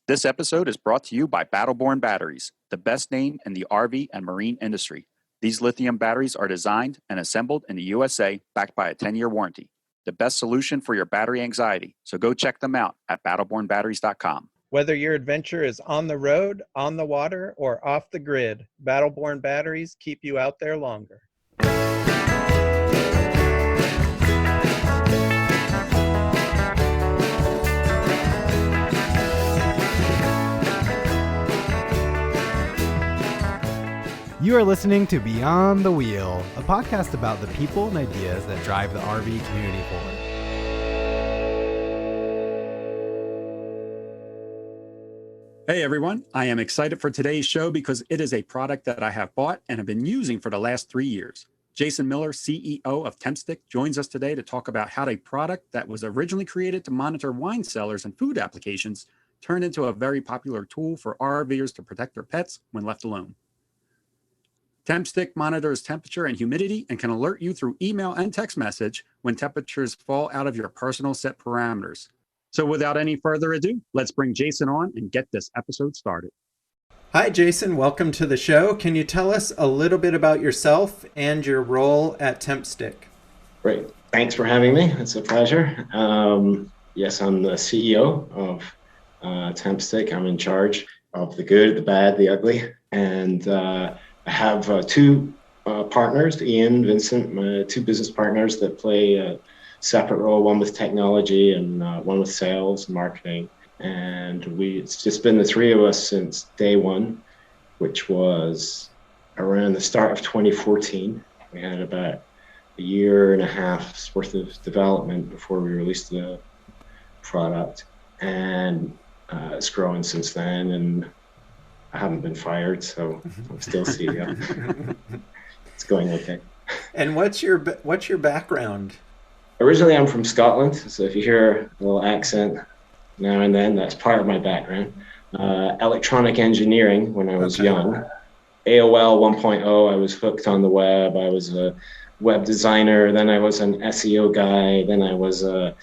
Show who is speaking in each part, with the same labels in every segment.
Speaker 1: This episode is brought to you by Battleborn Batteries, the best name in the RV and marine industry. These lithium batteries are designed and assembled in the USA, backed by a 10-year warranty. The best solution for your battery anxiety, so go check them out at battlebornbatteries.com.
Speaker 2: Whether your adventure is on the road, on the water, or off the grid, Battleborn batteries keep you out there longer.
Speaker 3: You are listening to Beyond the Wheel, a podcast about the people and ideas that drive the RV community forward.
Speaker 1: Hey everyone, I am excited for today's show because it is a product that I have bought and have been using for the last 3 years. Jason Miller, CEO of Tempstick, joins us today to talk about how a product that was originally created to monitor wine cellars and food applications turned into a very popular tool for RVers to protect their pets when left alone. Tempstick monitors temperature and humidity and can alert you through email and text message when temperatures fall out of your personal set parameters. So without any further ado, let's bring Jason on and get this episode started.
Speaker 2: Hi, Jason. Welcome to the show. Can you tell us a little bit about yourself and your role at Tempstick?
Speaker 4: Great. Thanks for having me. It's a pleasure. Yes, I'm the CEO of Tempstick. I'm in charge of the good, the bad, the ugly. And I have two partners, Ian, Vincent, my two business partners that play a separate role, one with technology and one with sales and marketing. And it's just been the three of us since day one, which was around the start of 2014. We had about a year and a half's worth of development before we released the product. And it's grown since then. And I haven't been fired, so I'm still CEO. It's going okay.
Speaker 2: And what's your background?
Speaker 4: Originally, I'm from Scotland, so if you hear a little accent now and then, that's part of my background. Electronic engineering when I was young. AOL 1.0, I was hooked on the web. I was a web designer. Then I was an SEO guy. Then I was a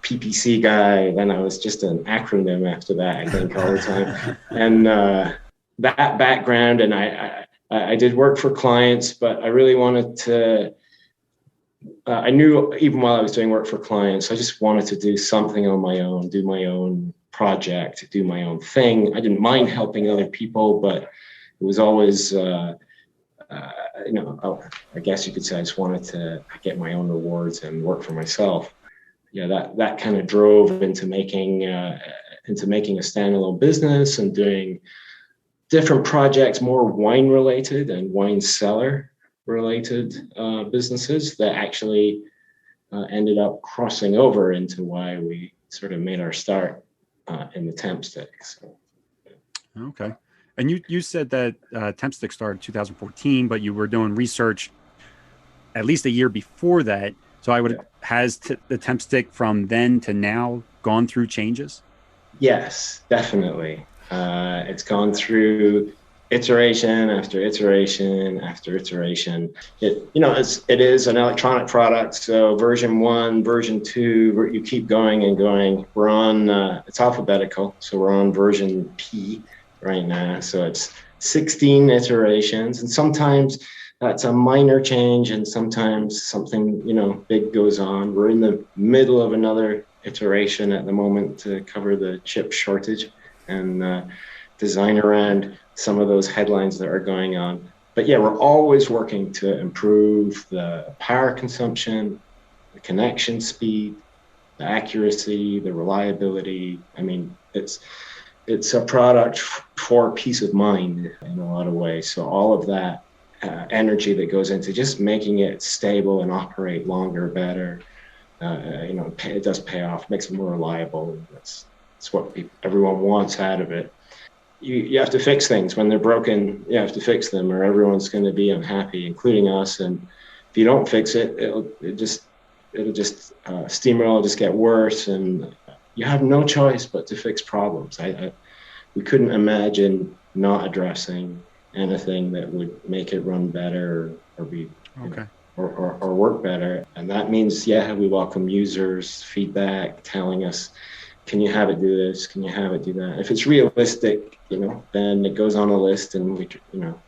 Speaker 4: PPC guy. Then I was just an acronym after that, I think, all the time. And that background, and I did work for clients, but I really wanted to, I knew even while I was doing work for clients, I just wanted to do something on my own, do my own project, do my own thing. I didn't mind helping other people, but it was always, I guess you could say I just wanted to get my own rewards and work for myself. Yeah, that kind of drove into making a standalone business and doing different projects, more wine related and wine cellar related businesses that actually ended up crossing over into why we sort of made our start in the Tempstick. So.
Speaker 1: Okay. And you said that Tempstick started in 2014, but you were doing research at least a year before that. So has the Tempstick from then to now gone through changes? Yes,
Speaker 4: definitely. It's gone through iteration after iteration after iteration. It is an electronic product, so version 1, version 2, you keep going and going. We're on, it's alphabetical, so we're on version P right now. So it's 16 iterations, and sometimes that's a minor change, and sometimes something, big goes on. We're in the middle of another iteration at the moment to cover the chip shortage and design around some of those headlines that are going on. But yeah, we're always working to improve the power consumption, the connection speed, the accuracy, the reliability. I mean, it's a product for peace of mind in a lot of ways. So all of that energy that goes into just making it stable and operate longer, better, it does pay off, makes it more reliable. That's what everyone wants out of it. You have to fix things when they're broken. You have to fix them, or everyone's going to be unhappy, including us. And if you don't fix it, it'll just steamroll, just get worse, and you have no choice but to fix problems. We couldn't imagine not addressing anything that would make it run better or be
Speaker 1: okay.
Speaker 4: Or work better. And that means, we welcome users' feedback telling us, can you have it do this? Can you have it do that? If it's realistic, then it goes on a list, and we,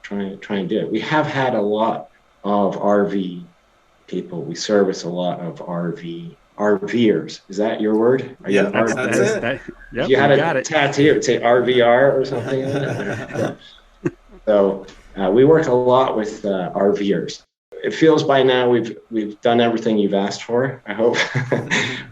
Speaker 4: try and do it. We have had a lot of RV people. We service a lot of RVers. Is that your word? Are you
Speaker 2: That's it.
Speaker 1: Yep,
Speaker 4: if you had
Speaker 1: got
Speaker 4: a
Speaker 1: it.
Speaker 4: tattoo, it would say RVR or something like that. So we work a lot with RVers. It feels by now we've done everything you've asked for, I hope.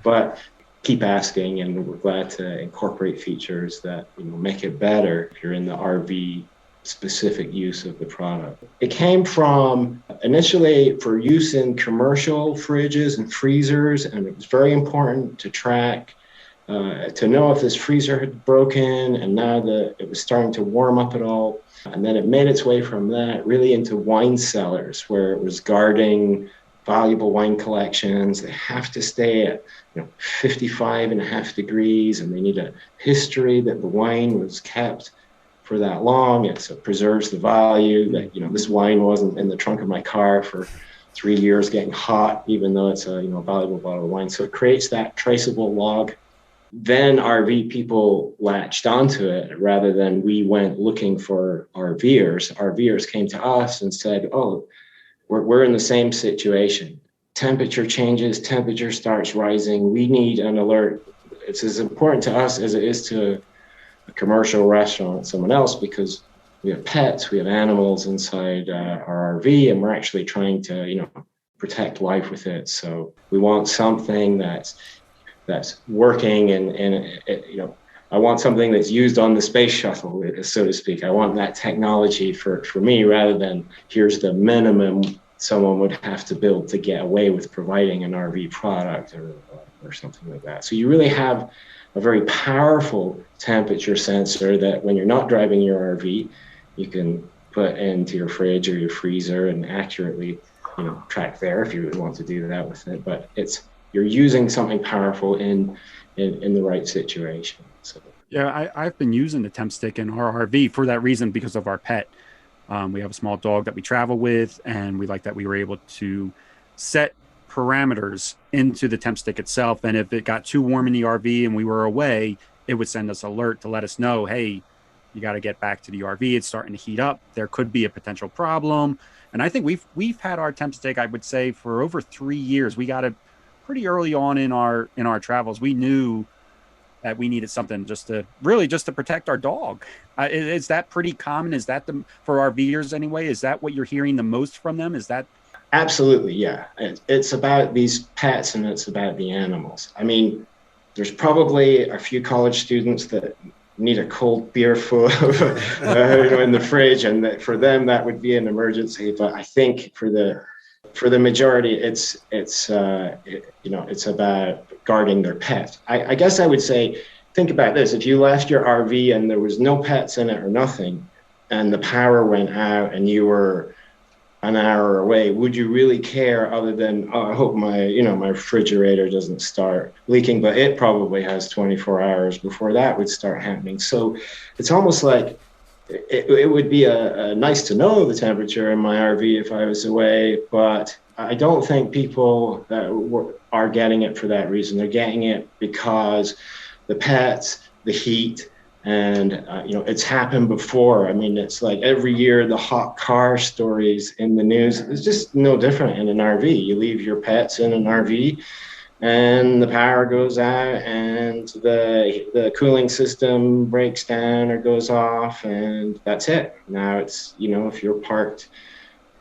Speaker 4: But keep asking, and we're glad to incorporate features that make it better if you're in the RV specific use of the product. It came from initially for use in commercial fridges and freezers, and it was very important to track, to know if this freezer had broken, and now that it was starting to warm up at all. And then it made its way from that really into wine cellars, where it was guarding valuable wine collections. They have to stay at 55.5 degrees, and they need a history that the wine was kept for that long. It preserves the value that this wine wasn't in the trunk of my car for 3 years getting hot, even though it's a valuable bottle of wine. So it creates that traceable log. Then RV people latched onto it rather than we went looking for RVers. RVers came to us and said, "Oh, we're in the same situation. Temperature changes, temperature starts rising. We need an alert." It's as important to us as it is to a commercial restaurant, someone else, because we have pets, we have animals inside our RV, and we're actually trying to, protect life with it. So we want something that's working, and I want something that's used on the space shuttle, so to speak. I want that technology for me, rather than here's the minimum someone would have to build to get away with providing an RV product or something like that. So you really have a very powerful temperature sensor that when you're not driving your RV, you can put into your fridge or your freezer and accurately, track there if you want to do that with it. But you're using something powerful in the right situation. So
Speaker 1: Yeah, I've been using the temp stick in our RV for that reason, because of our pet. We have a small dog that we travel with, and we like that we were able to set parameters into the temp stick itself. And if it got too warm in the RV and we were away, it would send us alert to let us know, hey, you got to get back to the RV. It's starting to heat up. There could be a potential problem. And I think we've had our temp stick, I would say, for over 3 years. We got it pretty early on in our travels. We knew that we needed something just to protect our dog. Is that pretty common? Is that for RVers anyway? Is that what you're hearing the most from them? Is that?
Speaker 4: Absolutely, yeah. It's about these pets, and it's about the animals. I mean, there's probably a few college students that need a cold beer full of in the fridge, and that for them that would be an emergency. But I think for the majority, it's about guarding their pet. I guess I would say, think about this: if you left your RV and there was no pets in it or nothing, and the power went out and you were an hour away, would you really care, other than, I hope my refrigerator doesn't start leaking? But it probably has 24 hours before that would start happening. So it's almost like it would be a nice to know the temperature in my RV if I was away, but I don't think people are getting it for that reason. They're getting it because the pets, the heat, and it's happened before. I mean, it's like every year the hot car stories in the news. It's just no different in an RV. You leave your pets in an RV, and the power goes out, and the cooling system breaks down or goes off, and that's it. Now it's if you're parked,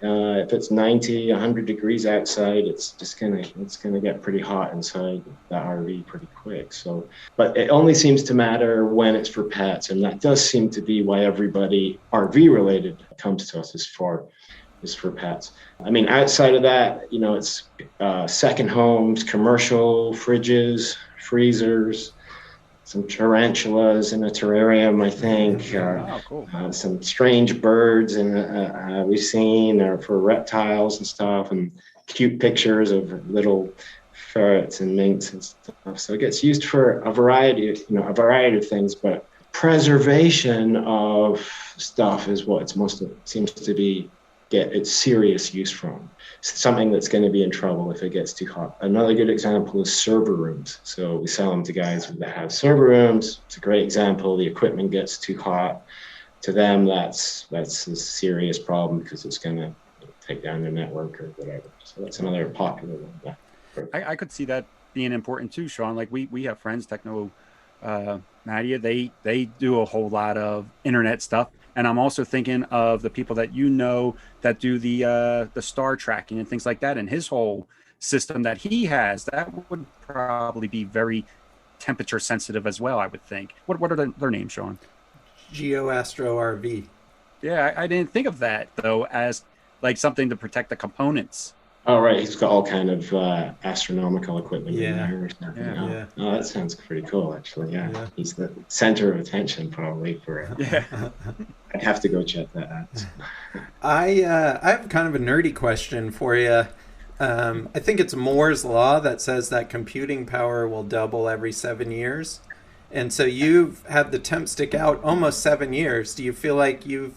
Speaker 4: if it's 90, 100 degrees outside, it's gonna get pretty hot inside the RV pretty quick. So, but it only seems to matter when it's for pets, and that does seem to be why everybody RV related comes to us is for pets. I mean, outside of that, it's second homes, commercial fridges, freezers, some tarantulas in a terrarium, I think.
Speaker 1: Cool.
Speaker 4: Some strange birds, and we've seen for reptiles and stuff, and cute pictures of little ferrets and minks and stuff. So it gets used for a variety of things, but preservation of stuff is what seems to be get its serious use from. Something that's going to be in trouble if it gets too hot. Another good example is server rooms. So we sell them to guys that have server rooms. It's a great example. The equipment gets too hot. To them, that's a serious problem because it's going to take down their network or whatever. So that's another popular one.
Speaker 1: I could see that being important too, Sean. Like we have friends, Techno Nadia, they do a whole lot of internet stuff. And I'm also thinking of the people that that do the star tracking and things like that. And his whole system that he has, that would probably be very temperature sensitive as well, I would think. What are their names, Sean?
Speaker 2: GeoAstro RV.
Speaker 1: Yeah, I didn't think of that though as like something to protect the components.
Speaker 4: Oh, right. He's got all kind of astronomical equipment in there. Or something.
Speaker 2: Yeah.
Speaker 4: Oh, that sounds pretty cool, actually. Yeah. He's the center of attention probably for it.
Speaker 1: Yeah.
Speaker 4: I'd have to go check that out.
Speaker 2: I have kind of a nerdy question for you. I think it's Moore's law that says that computing power will double every 7 years. And so you've had the temp stick out almost 7 years. Do you feel like you've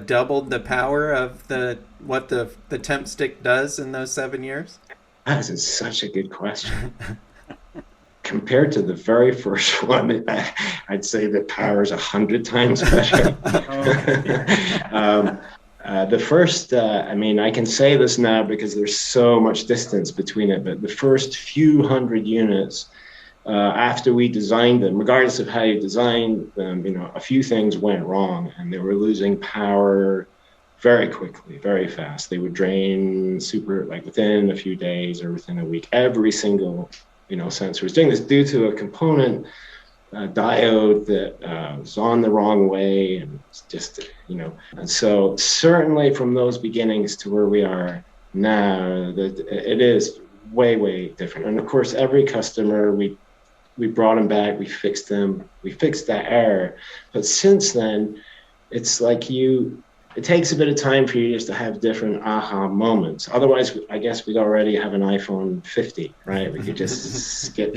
Speaker 2: doubled the power of what the temp stick does in those 7 years?
Speaker 4: That is such a good question. Compared to the very first one, I'd say the power is 100 times better. The first, I can say this now because there's so much distance between it, but the first few hundred units, after we designed them, regardless of how you designed them, a few things went wrong and they were losing power very quickly, very fast. They would drain within a few days or within a week. Every single, sensor was doing this due to a component diode that was on the wrong way. And it's just, and so certainly from those beginnings to where we are now, it is way, way different. And of course, every customer, we brought them back, we fixed them, we fixed that error. But since then, it's like it takes a bit of time for you just to have different aha moments. Otherwise, I guess we'd already have an iPhone 50, right? We could just skip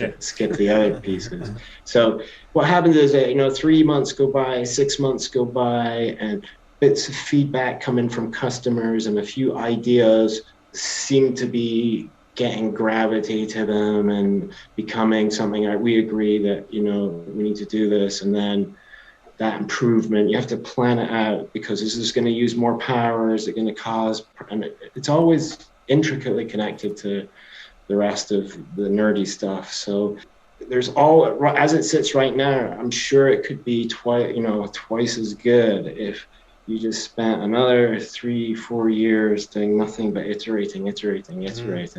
Speaker 4: the other pieces. So what happens is that, 3 months go by, 6 months go by, and bits of feedback coming from customers and a few ideas seem to be getting gravity to them and becoming something like we agree that, we need to do this. And then that improvement, you have to plan it out because is this going to use more power? Is it going to cause, and it's always intricately connected to the rest of the nerdy stuff. So there's as it sits right now, I'm sure it could be twice as good if you just spent another 3-4 years doing nothing but iterating.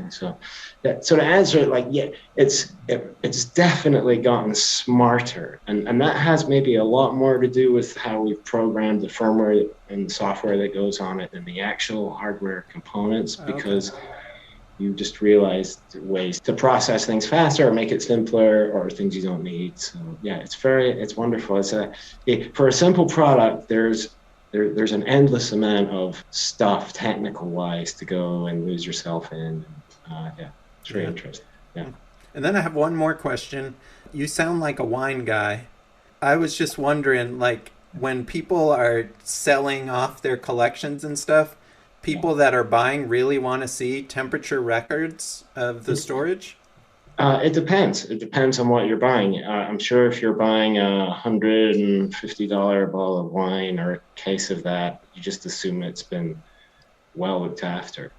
Speaker 4: So to answer it, it's definitely gotten smarter, and that has maybe a lot more to do with how we've programmed the firmware and the software that goes on it than the actual hardware components, because you just realized ways to process things faster or make it simpler or things you don't need. So yeah, it's wonderful. For a simple product, there's an endless amount of stuff technical wise to go and lose yourself in. It's very interesting. Yeah.
Speaker 2: And then I have one more question. You sound like a wine guy. I was just wondering, when people are selling off their collections and stuff, people that are buying really want to see temperature records of the storage?
Speaker 4: It depends. It depends on what you're buying. I'm sure if you're buying a $150 bottle of wine or a case of that, you just assume it's been well looked after.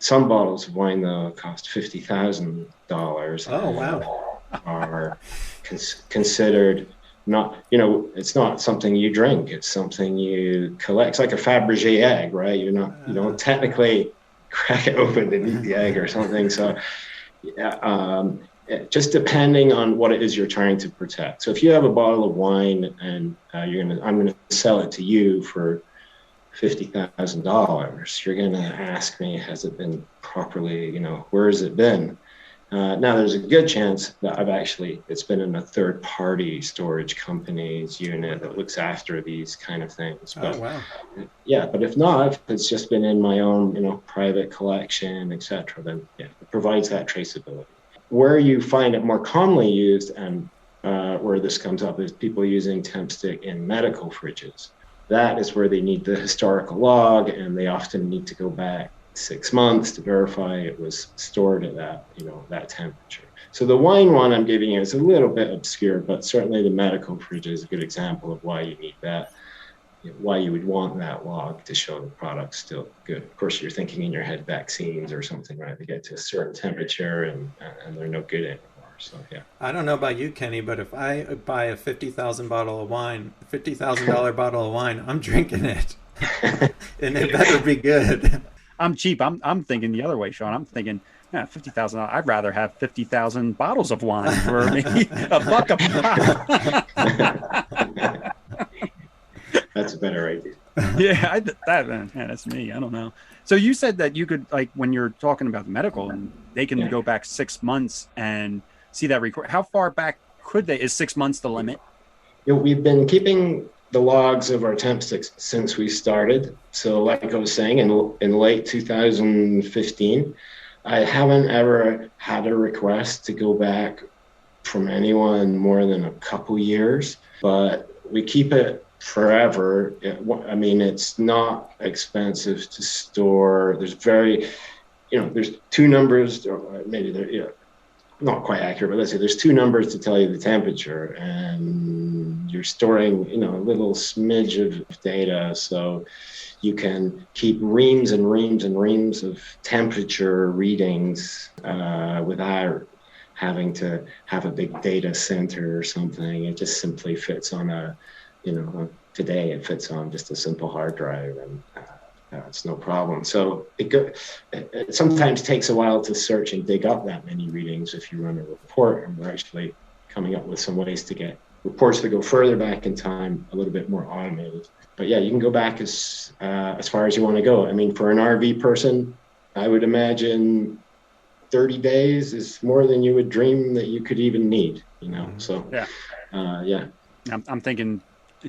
Speaker 4: Some bottles of wine, though, cost $50,000.
Speaker 2: Oh, wow.
Speaker 4: Are considered not, it's not something you drink. It's something you collect. It's like a Fabergé egg, right? You don't technically crack it open and eat the egg or something. So, just depending on what it is you're trying to protect. So if you have a bottle of wine and I'm gonna sell it to you for $50,000, you're gonna ask me, has it been properly? Where has it been? Now there's a good chance that it's been in a third-party storage company's unit that looks after these kind of things. But,
Speaker 2: oh wow!
Speaker 4: Yeah, but if not, if it's just been in my own, private collection, etc., then yeah, it provides that traceability. Where you find it more commonly used, and where this comes up, is people using temp stick in medical fridges. that is where they need the historical log, and they often need to go back 6 months to verify it was stored at that, that temperature. So the wine one I'm giving you is a little bit obscure, but certainly the medical fridge is a good example of why you need that, why you would want that log to show the product's still good. Of course, you're thinking in your head vaccines or something, right? They get to a certain temperature and they're no good anymore. So yeah.
Speaker 2: I don't know about you, Kenny, but if I buy a $50,000 bottle of wine, $50,000 bottle of wine, I'm drinking it, and it better be good.
Speaker 1: I'm cheap. I'm thinking the other way, Sean. I'm thinking, yeah, $50,000. I'd rather have 50,000 bottles of wine for maybe a buck a pop.
Speaker 4: That's a better idea.
Speaker 1: Yeah, that's me. I don't know. So you said that you could, like, when you're talking about the medical, and they can go back 6 months and see that record. How far back could they? Is 6 months the limit?
Speaker 4: We've been keeping the logs of our temp sticks since we started. So like I was saying, in late 2015, I haven't ever had a request to go back from anyone more than a couple years, but we keep it forever. It's not expensive to store. There's there's two numbers, or maybe they're, not quite accurate, but let's say there's two numbers to tell you the temperature, and you're storing, a little smidge of data. So you can keep reams and reams and reams of temperature readings without having to have a big data center or something. It just simply fits on today it fits on just a simple hard drive, and it's no problem. So it sometimes takes a while to search and dig up that many readings if you run a report, and we're actually coming up with some ways to get reports that go further back in time, a little bit more automated. But yeah, you can go back as far as you want to go. I mean, for an RV person, I would imagine 30 days is more than you would dream that you could even need, So yeah.
Speaker 1: I'm thinking,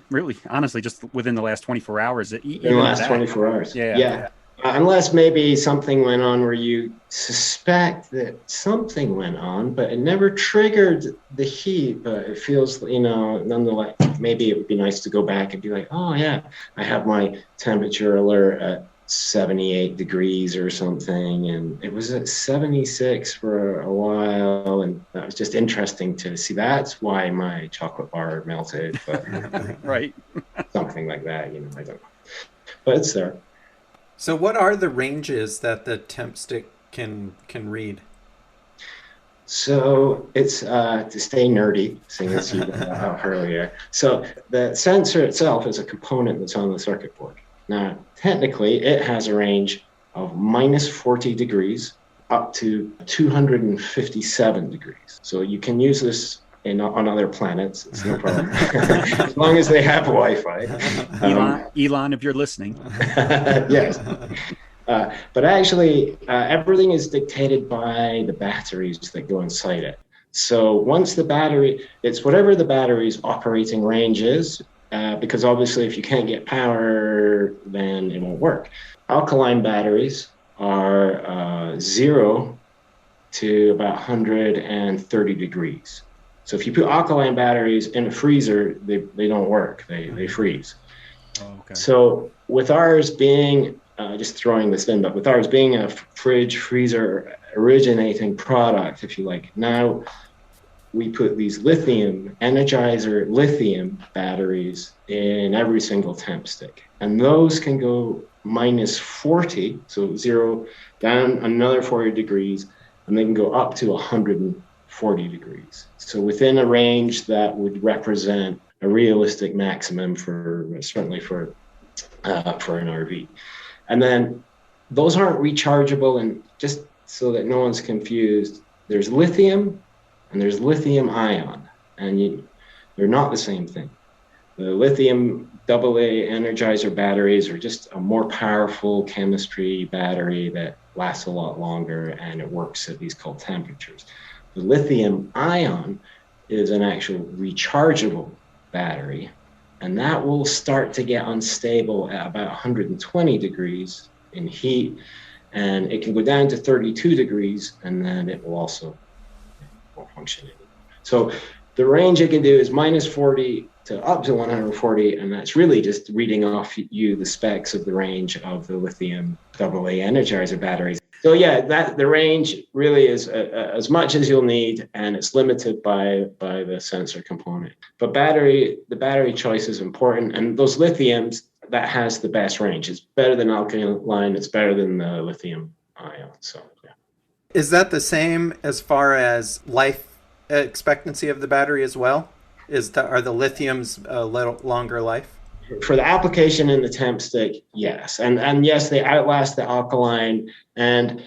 Speaker 1: really, honestly, just within the last 24 hours.
Speaker 4: In the last 24 hours.
Speaker 1: Yeah.
Speaker 4: Unless maybe something went on where you suspect that something went on, but it never triggered the heat. But it feels, nonetheless, maybe it would be nice to go back and be like, oh yeah, I have my temperature alert at 78 degrees or something, and it was at 76 for a while, and that was just interesting to see. That's why my chocolate bar melted, but
Speaker 1: right.
Speaker 4: Something like that, I don't know, but it's there.
Speaker 2: So what are the ranges that the temp stick can read?
Speaker 4: So it's to stay nerdy, seeing as you brought up earlier. So the sensor itself is a component that's on the circuit board. Now, technically, it has a range of minus 40 degrees up to 257 degrees. So you can use this on other planets. It's no problem. As long as they have Wi-Fi.
Speaker 1: Elon, if you're listening.
Speaker 4: Yes. But actually, everything is dictated by the batteries that go inside it. So once it's whatever the battery's operating range is, because obviously if you can't get power, then it won't work. Alkaline batteries are 0 to about 130 degrees. So if you put alkaline batteries in a freezer, they don't work. They freeze.
Speaker 1: Oh, okay.
Speaker 4: So with ours being, just throwing this in, but with ours being a freezer originating product, if you like, now we put these Energizer lithium batteries in every single temp stick. And those can go minus 40, so 0 down another 40 degrees, and they can go up to 140 degrees. So within a range that would represent a realistic maximum certainly for an RV. And then those aren't rechargeable, and just so that no one's confused, there's lithium and there's lithium ion, and they're not the same thing. The lithium AA Energizer batteries are just a more powerful chemistry battery that lasts a lot longer, and it works at these cold temperatures. The lithium ion is an actual rechargeable battery, and that will start to get unstable at about 120 degrees in heat, and it can go down to 32 degrees, and then it will also won't function anymore. So the range it can do is minus 40 to up to 140, and that's really just reading off you the specs of the range of the lithium AA Energizer batteries. So yeah, that the range really is as much as you'll need, and it's limited by the sensor component. But the battery choice is important, and those lithiums, that has the best range. It's better than alkaline. It's better than the lithium ion. So yeah.
Speaker 2: Is that the same as far as life expectancy of the battery as well? Are the lithiums a little longer life?
Speaker 4: For the application in the temp stick, yes. And yes, they outlast the alkaline, and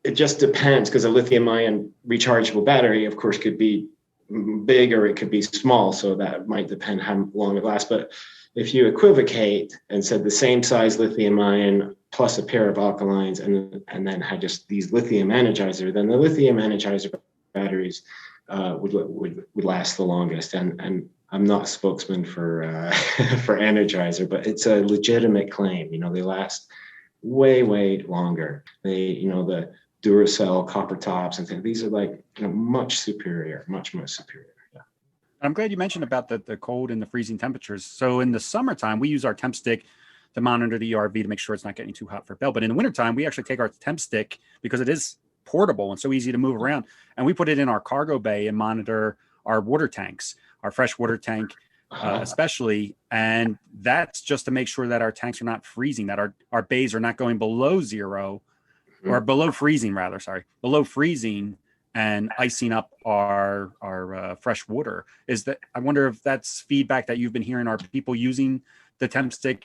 Speaker 4: it just depends, because a lithium ion rechargeable battery, of course, could be big or it could be small. So that might depend how long it lasts. But if you equivocate and said the same size lithium ion plus a pair of alkalines and then had just these lithium energizer, then the lithium energizer batteries would last the longest. And I'm not a spokesman for for Energizer, but it's a legitimate claim. They last way longer. The Duracell copper tops and things. These are like much superior, much superior. Yeah.
Speaker 1: I'm glad you mentioned about the cold and the freezing temperatures. So in the summertime, we use our temp stick to monitor the ERV to make sure it's not getting too hot for Bell. But in the wintertime, we actually take our temp stick, because it is portable and so easy to move around, and we put it in our cargo bay and monitor our water tanks, our fresh water tank, especially. And that's just to make sure that our tanks are not freezing, that our bays are not going below zero, or below freezing, rather, below freezing and icing up our fresh water. I wonder if that's feedback that you've been hearing. Are people using the temp stick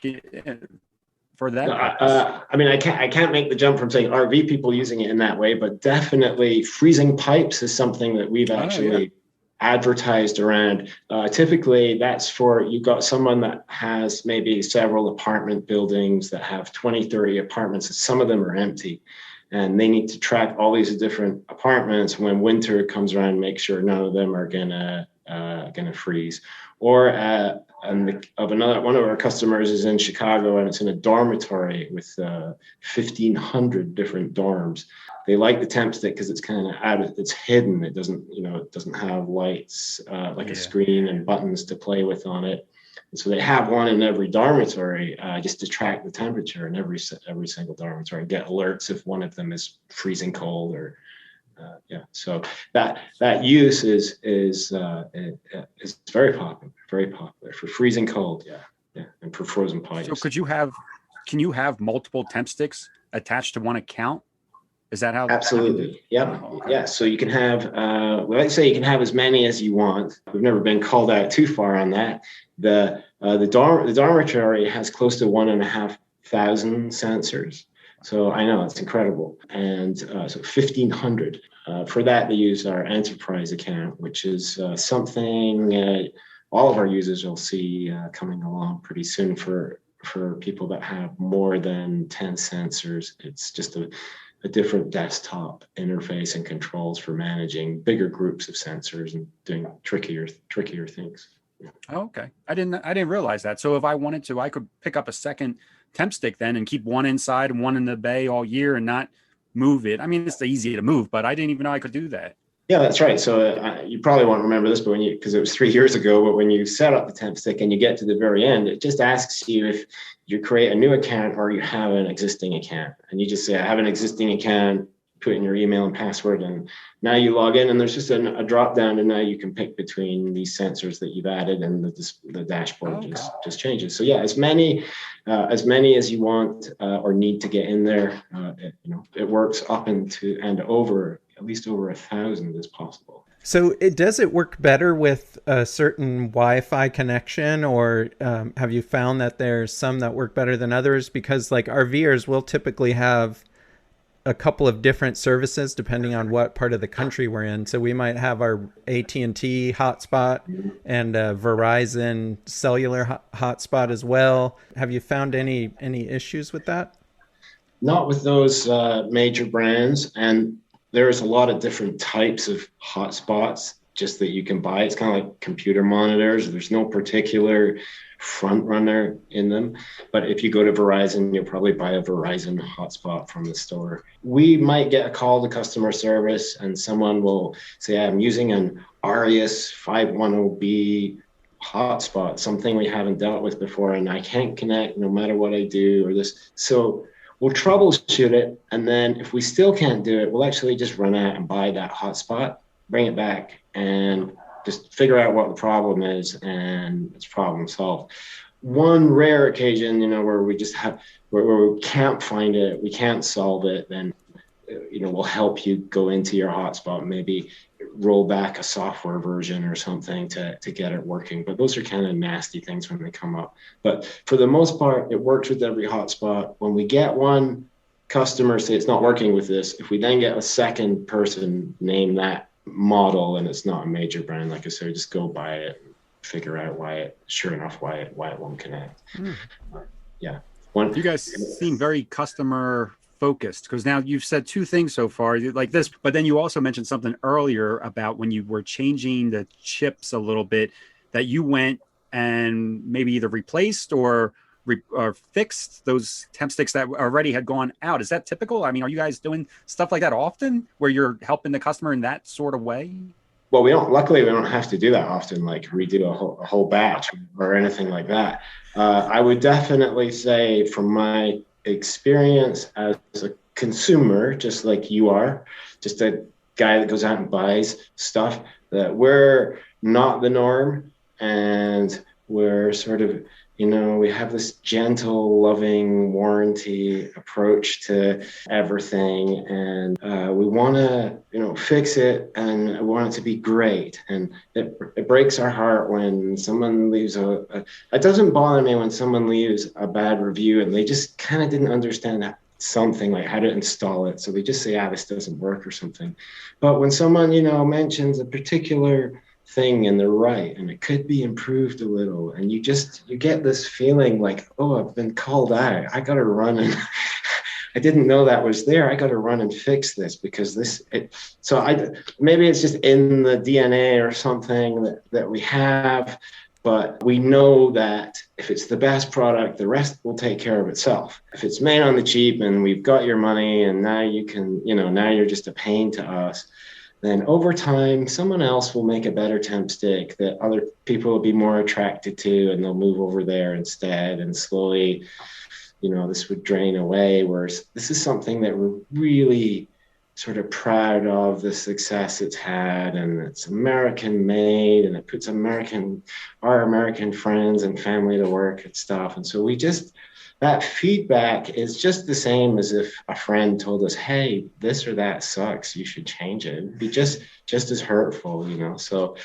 Speaker 1: for that?
Speaker 4: I can't make the jump from saying RV people using it in that way, but definitely freezing pipes is something that we've actually advertised around. Typically, that's for, you've got someone that has maybe several apartment buildings that have 20, 30 apartments, and some of them are empty. And they need to track all these different apartments when winter comes around, make sure none of them are gonna freeze. Or one of our customers is in Chicago, and it's in a dormitory with 1,500 different dorms. They like the temp stick because it's kind of it's hidden. It doesn't have lights like a screen and buttons to play with on it. And so they have one in every dormitory just to track the temperature in every single dormitory and get alerts if one of them is freezing cold or. So that use is very popular for freezing cold, and for frozen pipes.
Speaker 1: So can you have multiple temp sticks attached to one account? Is that how?
Speaker 4: Absolutely, yeah, okay. Yeah. So you can have, let's say you can have as many as you want. We've never been called out too far on that. The dormitory has close to 1,500 sensors. So I know it's incredible. And so 1,500. For that, they use our enterprise account, which is something all of our users will see coming along pretty soon for people that have more than 10 sensors. It's just a different desktop interface and controls for managing bigger groups of sensors and doing trickier things. Yeah.
Speaker 1: Oh, okay. I didn't realize that. So if I wanted to, I could pick up a second temp stick then and keep one inside and one in the bay all year and not move it. I mean, it's easy to move, but I didn't even know I could do that.
Speaker 4: Yeah, that's right. So you probably won't remember this, but because it was 3 years ago, but when you set up the temp stick and you get to the very end, it just asks you if you create a new account or you have an existing account. And you just say, I have an existing account, put in your email and password, and now you log in, and there's just a drop down, and now you can pick between these sensors that you've added, and the dashboard just changes. So yeah, as many as you want or need to get in there. It works up and over at least over 1,000 is possible.
Speaker 2: So does it work better with a certain Wi-Fi connection, or have you found that there's some that work better than others? Because like RVers will typically have a couple of different services depending on what part of the country we're in. So we might have our AT&T hotspot and Verizon cellular hotspot as well. Have you found any issues with that?
Speaker 4: Not with those major brands, and there's a lot of different types of hotspots just that you can buy. It's kind of like computer monitors. There's no particular front runner in them. But if you go to Verizon, you'll probably buy a Verizon hotspot from the store. We might get a call to customer service and someone will say, I'm using an Arius 510B hotspot, something we haven't dealt with before, and I can't connect no matter what I do or this. So we'll troubleshoot it. And then if we still can't do it, we'll actually just run out and buy that hotspot, bring it back, and just figure out what the problem is, and it's problem solved. One rare occasion, where we just have, where we can't find it, we can't solve it, then, we'll help you go into your hotspot, maybe roll back a software version or something to get it working. But those are kind of nasty things when they come up. But for the most part, it works with every hotspot. When we get one customer say it's not working with this, if we then get a second person name that model and it's not a major brand, like I said, just go buy it and figure out why it won't connect. Yeah.
Speaker 1: You guys seem very customer focused, because now you've said two things so far like this, but then you also mentioned something earlier about when you were changing the chips a little bit, that you went and maybe either replaced or fixed those temp sticks that already had gone out. Is that typical? I mean, are you guys doing stuff like that often, where you're helping the customer in that sort of way?
Speaker 4: Well, luckily we don't have to do that often, like redo a whole batch or anything like that. I would definitely say, from my experience as a consumer, just like you are, just a guy that goes out and buys stuff, that we're not the norm, and we're sort of, we have this gentle, loving warranty approach to everything, and we want to, fix it, and we want it to be great. And it breaks our heart when someone leaves it doesn't bother me when someone leaves a bad review and they just kind of didn't understand something, like how to install it. So they just say, this doesn't work or something. But when someone, mentions a particular thing and they're right, and it could be improved a little, and you get this feeling like, I've been called out, I gotta run, and I didn't know that was there, I gotta run and fix this, because maybe it's just in the DNA or something that we have. But we know that if it's the best product, the rest will take care of itself. If it's made on the cheap and we've got your money and now you can, now you're just a pain to us, then over time, someone else will make a better temp stick that other people will be more attracted to, and they'll move over there instead. And slowly, this would drain away. Whereas this is something that we're really sort of proud of, the success it's had, and it's American made, and it puts our American friends and family to work and stuff. And so that feedback is just the same as if a friend told us, hey, this or that sucks, you should change it. It'd be just as hurtful, So,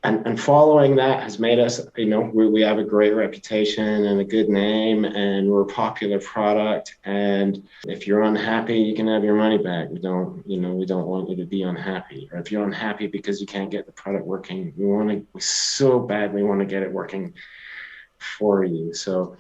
Speaker 4: and following that has made us, we have a great reputation and a good name, and we're a popular product. And if you're unhappy, you can have your money back. We don't want you to be unhappy. Or if you're unhappy because you can't get the product working, we so badly want to get it working for you. So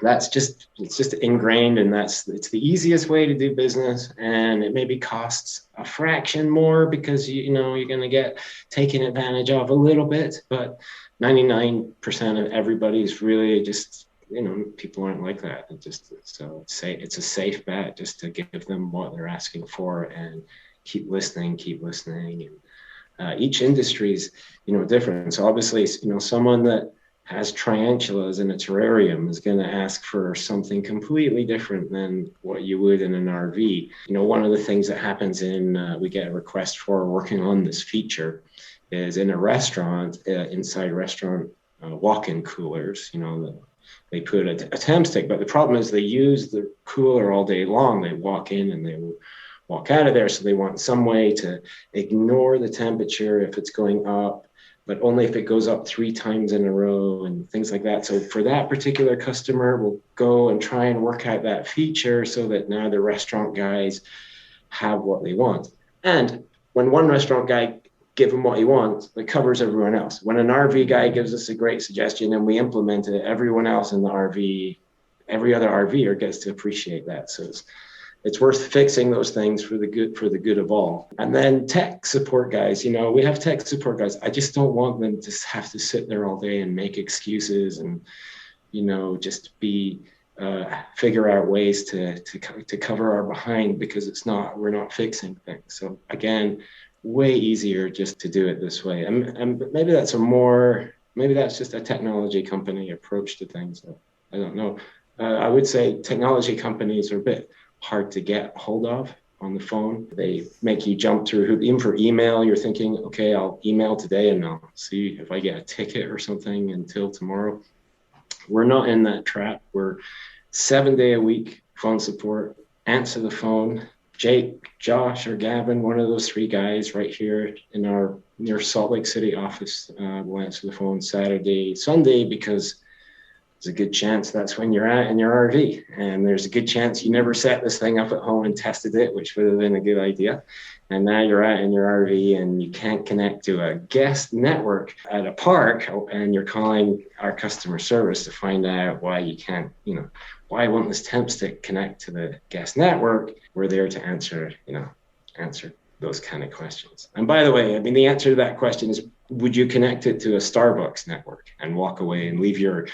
Speaker 4: it's just ingrained, and it's the easiest way to do business. And it maybe costs a fraction more because you're going to get taken advantage of a little bit, but 99% of everybody's really just, people aren't like that. It's a safe bet just to give them what they're asking for, and keep listening. And each industry is, different. So obviously, someone that has tarantulas in a terrarium is going to ask for something completely different than what you would in an RV. One of the things that happens we get a request for working on this feature is in a restaurant, inside restaurant walk-in coolers. They put a temp stick, but the problem is they use the cooler all day long. They walk in and they walk out of there. So they want some way to ignore the temperature if it's going up, but only if it goes up 3 times in a row and things like that. So for that particular customer, we'll go and try and work out that feature so that now the restaurant guys have what they want. And when one restaurant guy gives them what he wants, it covers everyone else. When an RV guy gives us a great suggestion and we implement it, everyone else in the RV, every other RVer gets to appreciate that. So it's worth fixing those things for the good of all. And then tech support guys, we have tech support guys. I just don't want them to have to sit there all day and make excuses and, just figure out ways to cover our behind, because we're not fixing things. So again, way easier just to do it this way. And maybe that's a more maybe that's just a technology company approach to things. I don't know. I would say technology companies are a bit hard to get hold of on the phone. They make you jump through hoop. Even for email, you're thinking, okay, I'll email today and I'll see if I get a ticket or something until tomorrow. We're not in that trap. We're 7-day a week phone support. Answer the phone. Jake, Josh, or Gavin, one of those three guys right here in our near Salt Lake City office will answer the phone Saturday, Sunday, because there's a good chance that's when you're at in your RV. And there's a good chance you never set this thing up at home and tested it, which would have been a good idea. And now you're out in your RV and you can't connect to a guest network at a park, and you're calling our customer service to find out why you can't, why won't this temp stick connect to the guest network? We're there to answer those kind of questions. And by the way, I mean, the answer to that question is, would you connect it to a Starbucks network and walk away and leave your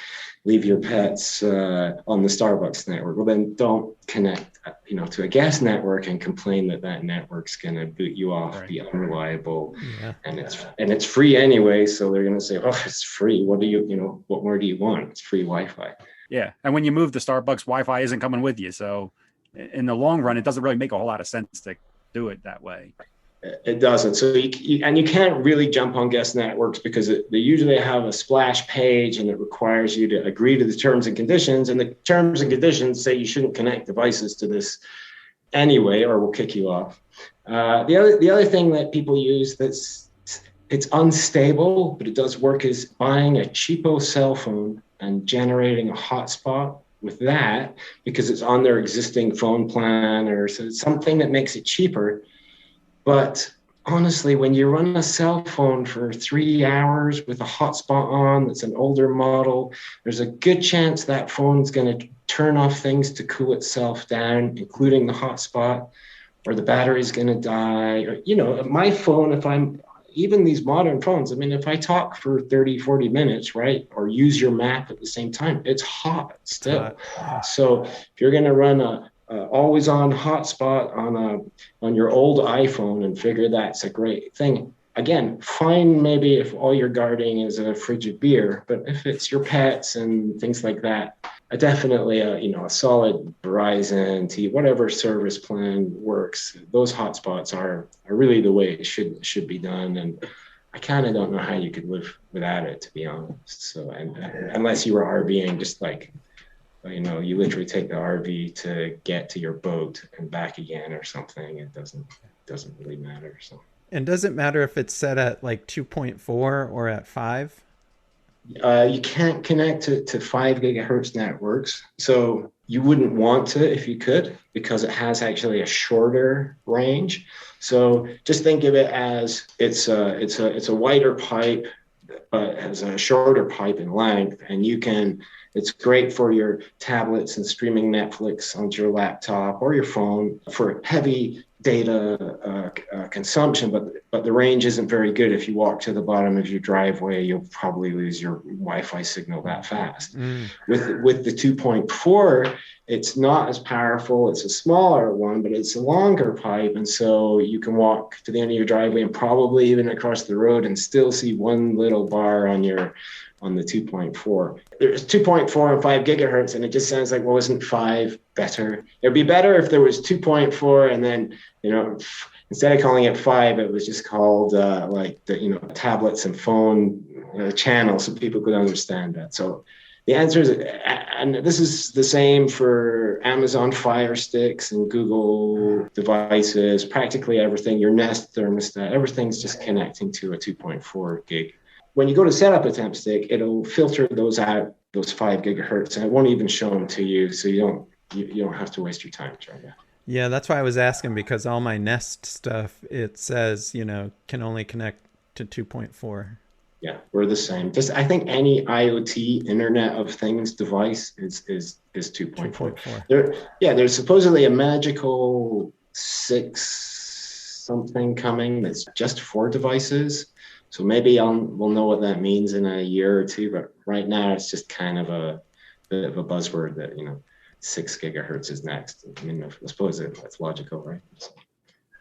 Speaker 4: pets on the Starbucks network? Well, then don't connect, to a guest network and complain that network's going to boot you off, right, be unreliable, and it's free anyway. So they're going to say, oh, it's free. What more do you want? It's free Wi-Fi.
Speaker 1: Yeah, and when you move to Starbucks, Wi-Fi isn't coming with you. So in the long run, it doesn't really make a whole lot of sense to do it that way.
Speaker 4: It doesn't. So you can't really jump on guest networks because they usually have a splash page and it requires you to agree to the terms and conditions. And the terms and conditions say you shouldn't connect devices to this anyway, or we'll kick you off. The other thing that people use it's unstable, but it does work, is buying a cheapo cell phone and generating a hotspot with that because it's on their existing phone plan, or so it's something that makes it cheaper. But honestly, when you run a cell phone for 3 hours with a hotspot on that's an older model, there's a good chance that phone's going to turn off things to cool itself down, including the hotspot, or the battery's going to die. Or, my phone, even these modern phones, I mean, if I talk for 30, 40 minutes, right, or use your map at the same time, it's hot still. So if you're going to run a always on hotspot on your old iPhone and figure that's a great thing. Again, fine maybe if all you're guarding is a fridge of beer, but if it's your pets and things like that, definitely a solid Verizon, whatever service plan works. Those hotspots are really the way it should be done, and I kind of don't know how you could live without it, to be honest. So, and unless you were RVing, just like, you literally take the RV to get to your boat and back again or something. It doesn't really matter. So.
Speaker 2: And does it matter if it's set at like 2.4 or at 5?
Speaker 4: You can't connect to 5 gigahertz networks. So you wouldn't want to if you could, because it has actually a shorter range. So just think of it as it's a wider pipe, but has a shorter pipe in length, and it's great for your tablets and streaming Netflix onto your laptop or your phone for heavy data consumption, but the range isn't very good. If you walk to the bottom of your driveway, you'll probably lose your Wi-Fi signal that fast. With the 2.4, it's not as powerful. It's a smaller one, but it's a longer pipe, and so you can walk to the end of your driveway and probably even across the road and still see one little bar on the 2.4. There's 2.4 and 5 gigahertz, and it just sounds like, well, isn't 5 better? It'd be better if there was 2.4 and then, instead of calling it 5, it was just called tablets and phone channels, so people could understand that. So the answer is, and this is the same for Amazon Fire Sticks and Google devices, practically everything, your Nest thermostat, everything's just connecting to a 2.4 gig. When you go to set up a temp stick, it'll filter those out, those 5 gigahertz, and it won't even show them to you, so you don't have to waste your time trying to.
Speaker 2: Yeah, that's why I was asking, because all my Nest stuff, it says, can only connect to 2.4.
Speaker 4: Yeah, we're the same. I think any IoT Internet of Things device is 2.4. There's supposedly a magical 6 something coming that's just for devices. So maybe we'll know what that means in a year or two, but right now it's just kind of a bit of a buzzword that 6 gigahertz is next. I mean, I suppose that's logical, right? So,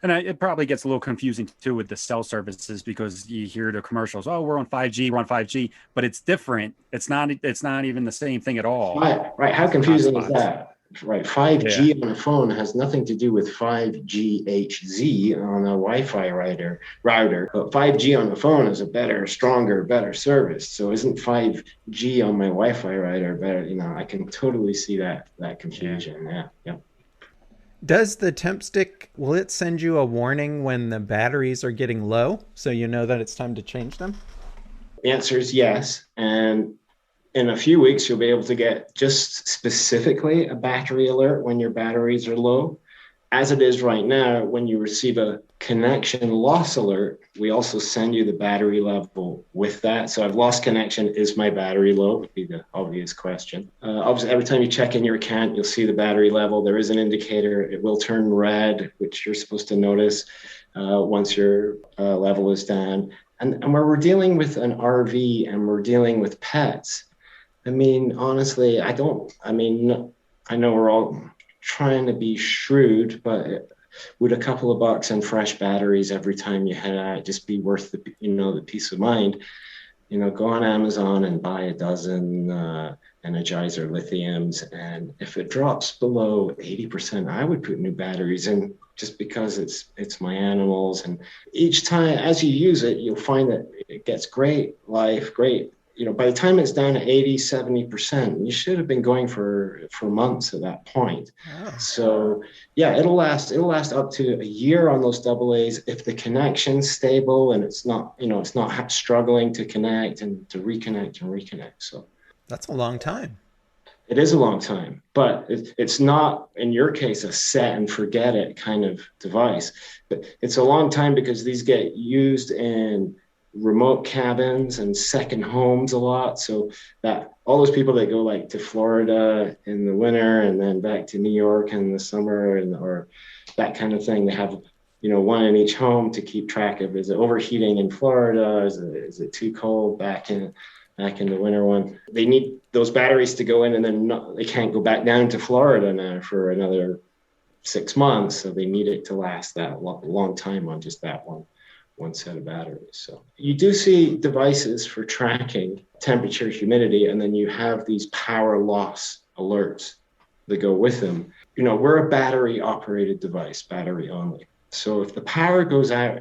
Speaker 1: And it probably gets a little confusing too with the cell services because you hear the commercials. Oh, we're on 5G, we're on 5G, but it's different. It's not. It's not even the same thing at all.
Speaker 4: Right. How confusing is
Speaker 1: Hotspots.
Speaker 4: that? Right.
Speaker 1: Yeah.
Speaker 4: 5G on a phone has nothing to do with 5GHZ on a Wi-Fi router. But 5G on the phone is a better, stronger, better service. So isn't 5G on my Wi-Fi router better? I can totally see that confusion. Yeah.
Speaker 2: Does the temp stick, will it send you a warning when the batteries are getting low so you know that it's time to change them?
Speaker 4: The answer is yes. And in a few weeks, you'll be able to get just specifically a battery alert when your batteries are low. As it is right now, when you receive a connection loss alert, we also send you the battery level with that. So I've lost connection. Is my battery low? Would be the obvious question. Obviously, every time you check in your account, you'll see the battery level. There is an indicator. It will turn red, which you're supposed to notice once your level is down. And where we're dealing with an RV and we're dealing with pets, I mean, honestly, I know we're all trying to be shrewd, but would a couple of bucks and fresh batteries every time you head out just be worth the peace of mind? Go on Amazon and buy a dozen Energizer lithiums, and if it drops below 80%, I would put new batteries in just because it's my animals. And each time as you use it, you'll find that it gets great life, great. By the time it's down to 80, 70%, you should have been going for months at that point. Oh. So yeah, it'll last up to a year on those AA's if the connection's stable and it's not struggling to connect and to reconnect. So
Speaker 2: that's a long time.
Speaker 4: It is a long time, but it's not, in your case, a set and forget it kind of device. But it's a long time because these get used in remote cabins and second homes a lot. So that all those people that go like to Florida in the winter and then back to New York in the summer or that kind of thing, they have one in each home to keep track of, is it overheating in Florida? Is it too cold back in the winter one? They need those batteries to go in, and then they can't go back down to Florida now for another 6 months. So they need it to last that long time on just that one set of batteries. So you do see devices for tracking temperature, humidity, and then you have these power loss alerts that go with them. We're a battery operated device, battery only. So if the power goes out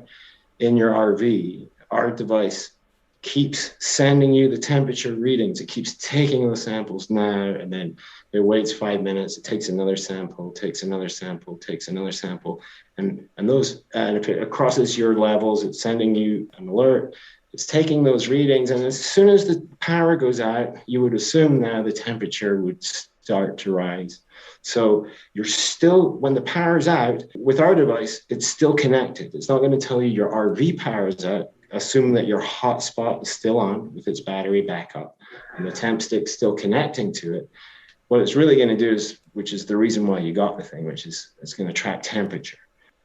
Speaker 4: in your RV, our device keeps sending you the temperature readings. It keeps taking the samples now, and then it waits 5 minutes. It takes another sample, takes another sample, takes another sample. And if it crosses your levels, it's sending you an alert. It's taking those readings. And as soon as the power goes out, you would assume now the temperature would start to rise. So you're still, when the power's out, with our device, it's still connected. It's not going to tell you your RV power's out. Assume that your hotspot is still on with its battery backup and the temp stick's still connecting to it. What it's really going to do is, which is the reason why you got the thing, which is it's going to track temperature.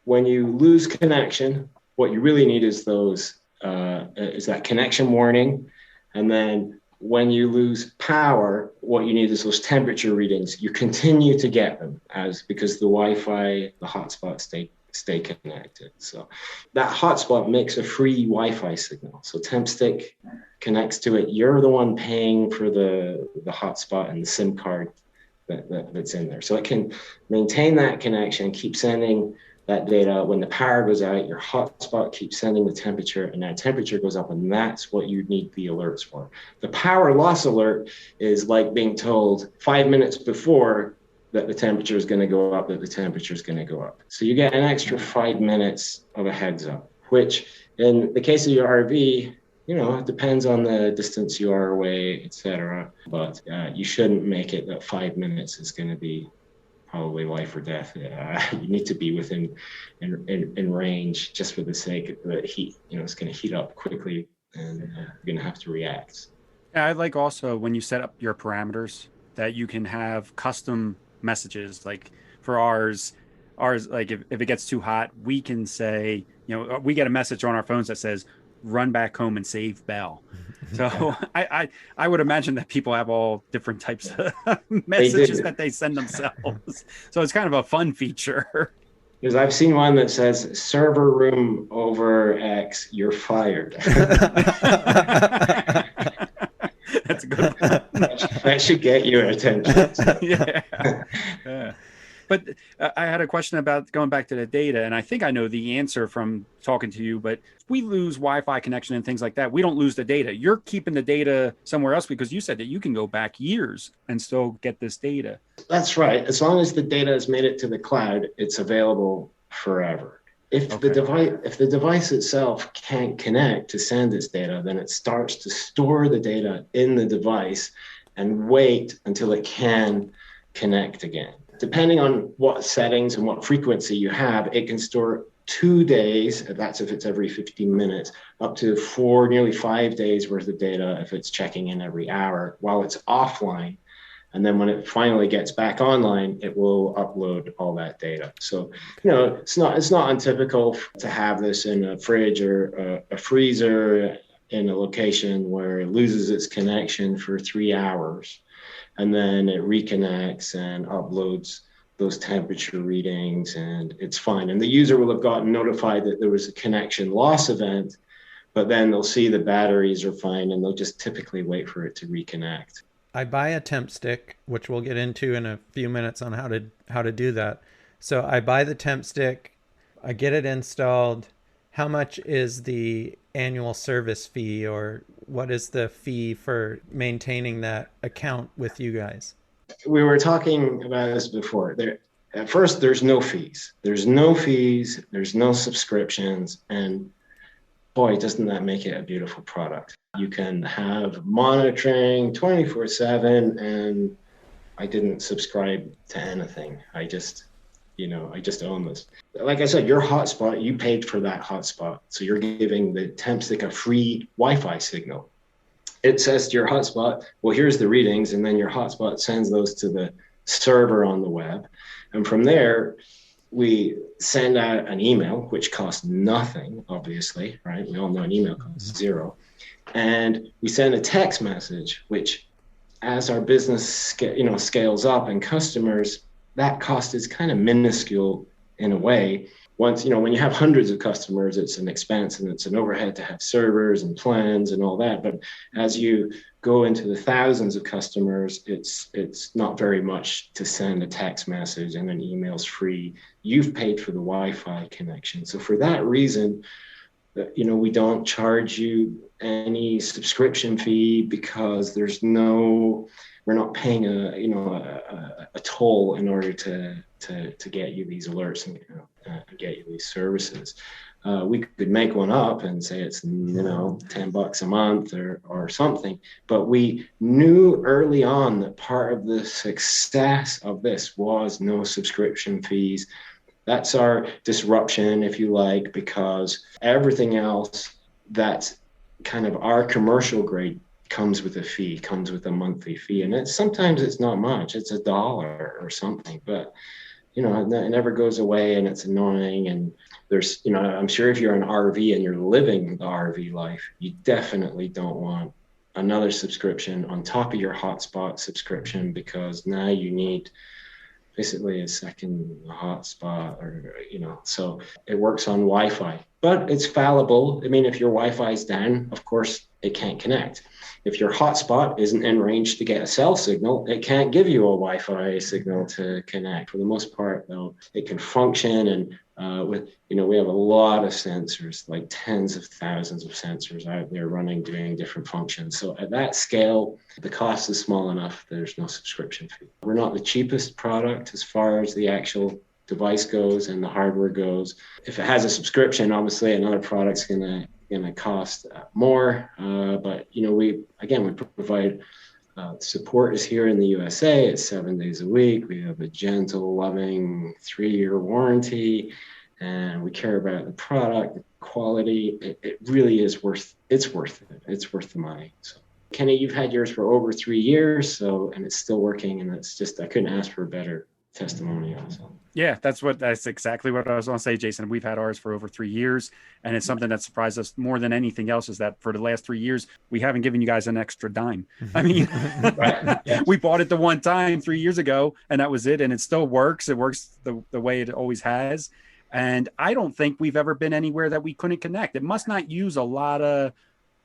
Speaker 4: When you lose connection, what you really need is that connection warning. And then when you lose power, what you need is those temperature readings. You continue to get them because the Wi-Fi, the hotspots stay connected. So that hotspot makes a free Wi-Fi signal. So TempStick connects to it. You're the one paying for the hotspot and the SIM card that's in there. So it can maintain that connection, keep sending that data. When the power goes out, your hotspot keeps sending the temperature, and that temperature goes up, and that's what you need the alerts for. The power loss alert is like being told 5 minutes before that the temperature is going to go up, that the temperature is going to go up. So you get an extra 5 minutes of a heads up, which in the case of your RV, it depends on the distance you are away, etc. But you shouldn't make it that 5 minutes is going to be probably life or death. You need to be within in range just for the sake of the heat. It's going to heat up quickly and you're going to have to react.
Speaker 1: Yeah, I like also when you set up your parameters that you can have custom messages. Like for ours, like if it gets too hot, we can say, we get a message on our phones that says, run back home and save Bell. So I would imagine that people have all different types of messages that they send themselves. So it's kind of a fun feature.
Speaker 4: Because I've seen one that says server room over X, you're fired.
Speaker 1: That's a good one.
Speaker 4: That should get your attention.
Speaker 1: Yeah. Yeah. But I had a question about going back to the data, and I think I know the answer from talking to you. But if we lose Wi-Fi connection and things like that, we don't lose the data. You're keeping the data somewhere else because you said that you can go back years and still get this data.
Speaker 4: That's right. As long as the data has made it to the cloud, it's available forever. If the device itself can't connect to send its data, then it starts to store the data in the device and wait until it can connect again. Depending on what settings and what frequency you have, it can store 2 days, that's if it's every 15 minutes, up to 4, nearly 5 days worth of data if it's checking in every hour while it's offline. And then when it finally gets back online, it will upload all that data. So, it's not untypical to have this in a fridge or a freezer in a location where it loses its connection for 3 hours. And then it reconnects and uploads those temperature readings, and it's fine. And the user will have gotten notified that there was a connection loss event, but then they'll see the batteries are fine, and they'll just typically wait for it to reconnect.
Speaker 2: I buy a temp stick, which we'll get into in a few minutes on how to do that. So I buy the temp stick, I get it installed. How much is the annual service fee, or what is the fee for maintaining that account with you guys?
Speaker 4: We were talking about this before. At first, there's no fees. There's no fees. There's no subscriptions. And boy, doesn't that make it a beautiful product. You can have monitoring 24/7, and I didn't subscribe to anything. I just own this. Like I said, your hotspot, you paid for that hotspot. So you're giving the temp stick a free Wi-Fi signal. It says to your hotspot, well, here's the readings. And then your hotspot sends those to the server on the web. And from there, we send out an email, which costs nothing, obviously, right? We all know an email costs zero. And we send a text message, which as our business scales up and customers, that cost is kind of minuscule in a way. Once, when you have hundreds of customers, it's an expense and it's an overhead to have servers and plans and all that. But as you go into the thousands of customers, it's not very much to send a text message, and an email's free. You've paid for the Wi-Fi connection. So for that reason, we don't charge you any subscription fee, because we're not paying a toll in order to get you these alerts and get you these services. We could make one up and say it's $10 a month or something, but we knew early on that part of the success of this was no subscription fees. That's our disruption, if you like, because everything else that's kind of our commercial grade comes with a fee, comes with a monthly fee. And sometimes it's not much, it's $1 or something, but it never goes away, and it's annoying. And there's, I'm sure if you're an RV and you're living the RV life, you definitely don't want another subscription on top of your hotspot subscription, because now you need basically a second hotspot, so it works on Wi-Fi, but it's fallible. I mean, if your Wi-Fi is down, of course, it can't connect. If your hotspot isn't in range to get a cell signal, it can't give you a Wi-Fi signal to connect. For the most part, though, it can function. And we have a lot of sensors, like tens of thousands of sensors out there running, doing different functions. So at that scale, the cost is small enough. There's no subscription fee. We're not the cheapest product as far as the actual device goes and the hardware goes. If it has a subscription, obviously another product's gonna cost more. But we provide support is here in the USA. It's 7 days a week. We have a gentle, loving 3-year warranty, and we care about the product, the quality. It really is worth it. It's worth the money. So, Kenny, you've had yours for over 3 years, and it's still working, and it's just, I couldn't ask for a better testimonial. So.
Speaker 1: Yeah, that's exactly what I was going to say, Jason. We've had ours for over 3 years, and it's something that surprised us more than anything else is that for the last 3 years, we haven't given you guys an extra dime. I mean, we bought it the one time 3 years ago, and that was it, and it still works. It works the way it always has. And I don't think we've ever been anywhere that we couldn't connect. It must not use a lot of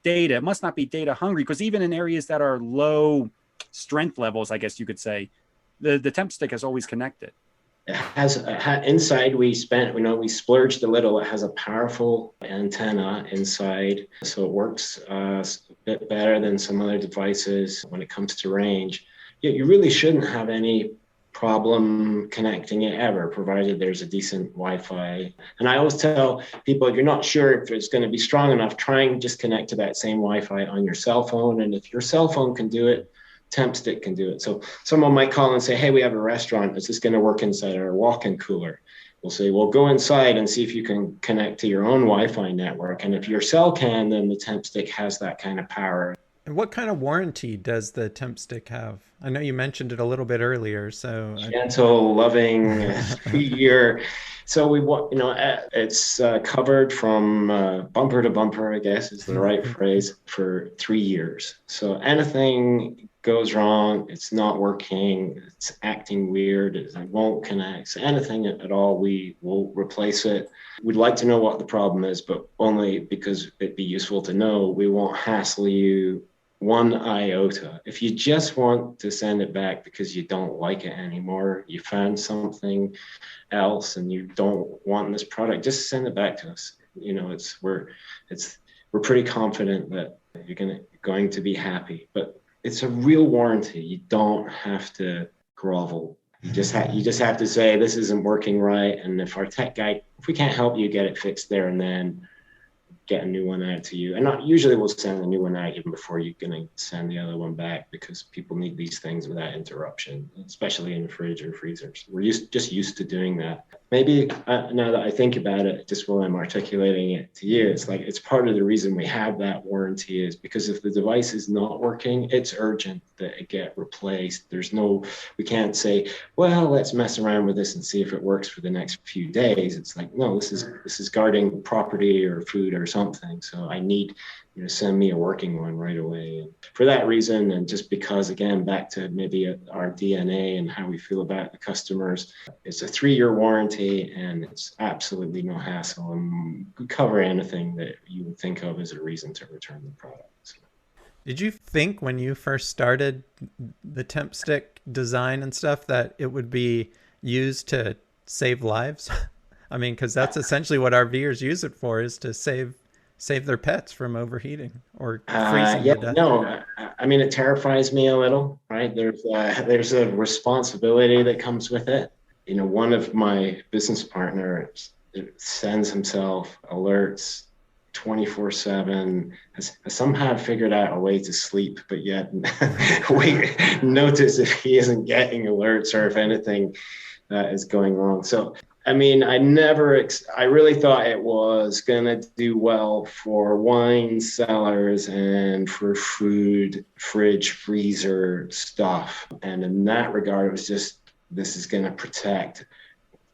Speaker 1: data. It must not be data hungry, because even in areas that are low strength levels, I guess you could say, the temp stick has always connected.
Speaker 4: It has inside, we splurged a little. It has a powerful antenna inside, so it works a bit better than some other devices when it comes to range. You really shouldn't have any problem connecting it ever, provided there's a decent Wi-Fi. And I always tell people, if you're not sure if it's going to be strong enough, try and just connect to that same Wi-Fi on your cell phone. And if your cell phone can do it, temp stick can do it. So someone might call and say, hey, we have a restaurant. Is this going to work inside our walk-in cooler? We'll say, well, go inside and see if you can connect to your own Wi-Fi network. And if your cell can, then the temp stick has that kind of power.
Speaker 2: And what kind of warranty does the temp stick have? I know you mentioned it a little bit earlier. So
Speaker 4: gentle, loving, 3-year. So it's covered from bumper to bumper, I guess is the right phrase, for 3 years. So anything goes wrong, it's not working, it's acting weird, it won't connect. So anything at all, we will replace it. We'd like to know what the problem is, but only because it'd be useful to know. We won't hassle you one iota. If you just want to send it back because you don't like it anymore, you found something else and you don't want this product, just send it back to us. We're pretty confident that you're going to be happy. But it's a real warranty. You don't have to grovel. You just have to say, this isn't working right. And if our tech guy, if we can't help you get it fixed there and then, get a new one out to you. And not usually we'll send a new one out even before you're going to send the other one back, because people need these things without interruption, especially in the fridge or freezers. We're just used to doing that. Maybe now that I think about it, just while I'm articulating it to you, it's part of the reason we have that warranty is because if the device is not working, it's urgent that it get replaced. We can't say, well, let's mess around with this and see if it works for the next few days. It's like, no, this is guarding property or food or something. So I need send me a working one right away. And for that reason, and just because, again, back to maybe our DNA and how we feel about the customers, it's a 3-year warranty and it's absolutely no hassle, and we cover anything that you would think of as a reason to return the product. So.
Speaker 2: Did you think when you first started the temp stick design and stuff that it would be used to save lives? I mean, because that's essentially what RVers use it for, is to save their pets from overheating or freezing to death.
Speaker 4: No, I mean, it terrifies me a little, right? There's a responsibility that comes with it. One of my business partners sends himself alerts 24/7, has somehow figured out a way to sleep, but yet notice if he isn't getting alerts or if anything is going wrong. So I mean, I really thought it was going to do well for wine cellars and for food, fridge, freezer stuff. And in that regard, it was just, this is going to protect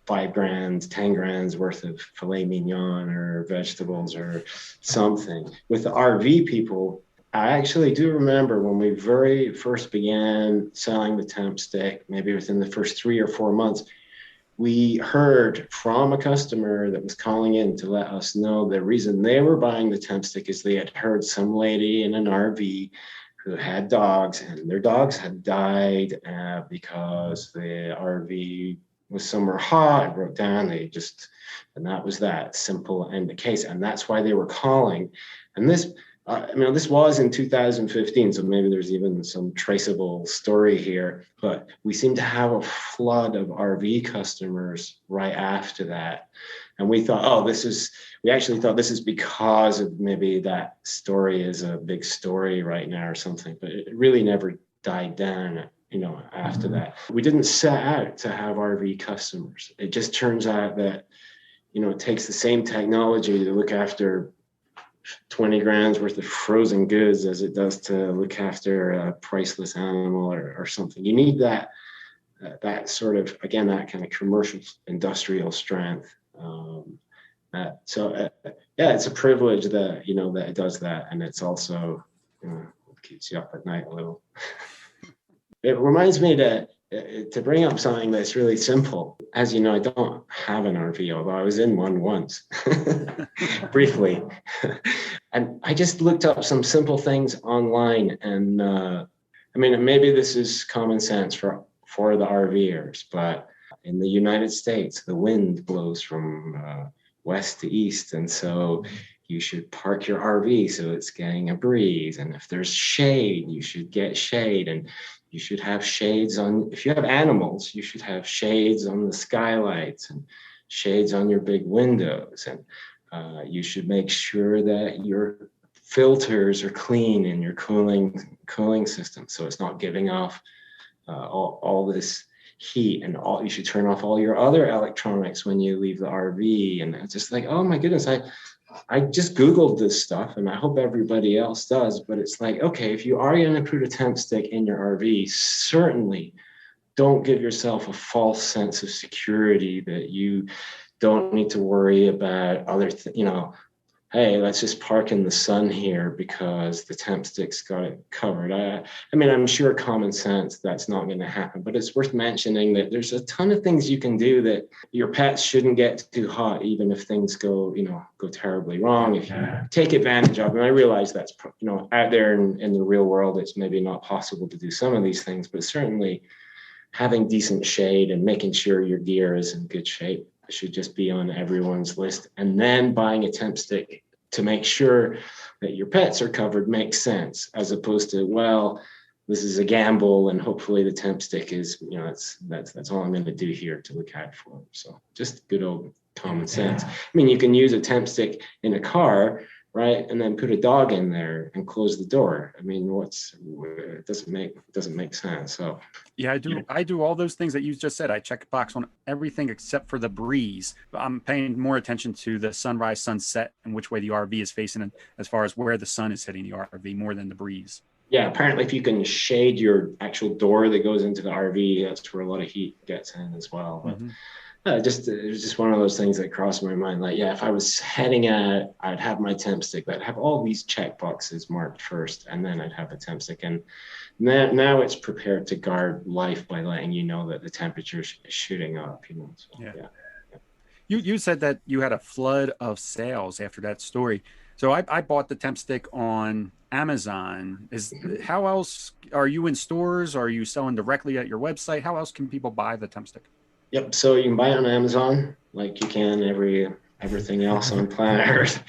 Speaker 4: $5,000, $10,000 worth of filet mignon or vegetables or something. With the RV people, I actually do remember when we very first began selling the temp stick, maybe within the first 3 or 4 months, we heard from a customer that was calling in to let us know the reason they were buying the temp stick is they had heard some lady in an RV who had dogs, and their dogs had died because the RV was somewhere hot and broke down. And that was that simple end the case. And that's why they were calling. And this was in 2015, so maybe there's even some traceable story here, but we seem to have a flood of RV customers right after that. And we thought, we actually thought this is because of maybe that story is a big story right now or something, but it really never died down, after that. We didn't set out to have RV customers. It just turns out that, it takes the same technology to look after 20 grand's worth of frozen goods as it does to look after a priceless animal or something. You need that sort of, again, that kind of commercial industrial strength. It's a privilege that, that it does that. And it's also, it keeps you up at night a little. It reminds me that to bring up something that's really simple. As you know, I don't have an RV, although I was in one once, briefly. And I just looked up some simple things online. And I mean, maybe this is common sense for the RVers, but in the United States, the wind blows from west to east. And so you should park your RV so it's getting a breeze. And if there's shade, you should get shade. And you should have shades on, if you have animals, you should have shades on the skylights and shades on your big windows. And you should make sure that your filters are clean in your cooling system, so it's not giving off all this heat. And you should turn off all your other electronics when you leave the RV. And it's just like, oh my goodness, I just Googled this stuff, and I hope everybody else does, but it's like, okay, if you are going to put a temp stick in your RV, certainly don't give yourself a false sense of security that you don't need to worry about other hey, let's just park in the sun here because the temp stick's got it covered. I mean, I'm sure common sense that's not going to happen, but it's worth mentioning that there's a ton of things you can do that your pets shouldn't get too hot, even if things go terribly wrong. If you take advantage of, and I realize that's, out there in the real world, it's maybe not possible to do some of these things, but certainly having decent shade and making sure your gear is in good shape should just be on everyone's list. And then buying a temp stick to make sure that your pets are covered makes sense, as opposed to, well, this is a gamble and hopefully the temp stick is, that's all I'm going to do here to look out for. So just good old common sense. I mean, you can use a temp stick in a car, right, and then put a dog in there and close the door. I mean, it doesn't make sense. So
Speaker 1: yeah, I do all those things that you just said. I check a box on everything except for the breeze. I'm paying more attention to the sunrise, sunset, and which way the RV is facing, and as far as where the sun is hitting the RV more than the breeze.
Speaker 4: Yeah, apparently if you can shade your actual door that goes into the RV, that's where a lot of heat gets in as well. But it was just one of those things that crossed my mind. Like, yeah, if I was heading out, I'd have my temp stick, but I'd have all these check boxes marked first, and then I'd have a temp stick. And now it's prepared to guard life by letting you know that the temperature is shooting up. So, yeah.
Speaker 1: You said that you had a flood of sales after that story. So I bought the temp stick on Amazon. How else are you in stores? Are you selling directly at your website? How else can people buy the temp stick?
Speaker 4: Yep. So you can buy it on Amazon, like you can everything else on planet Earth,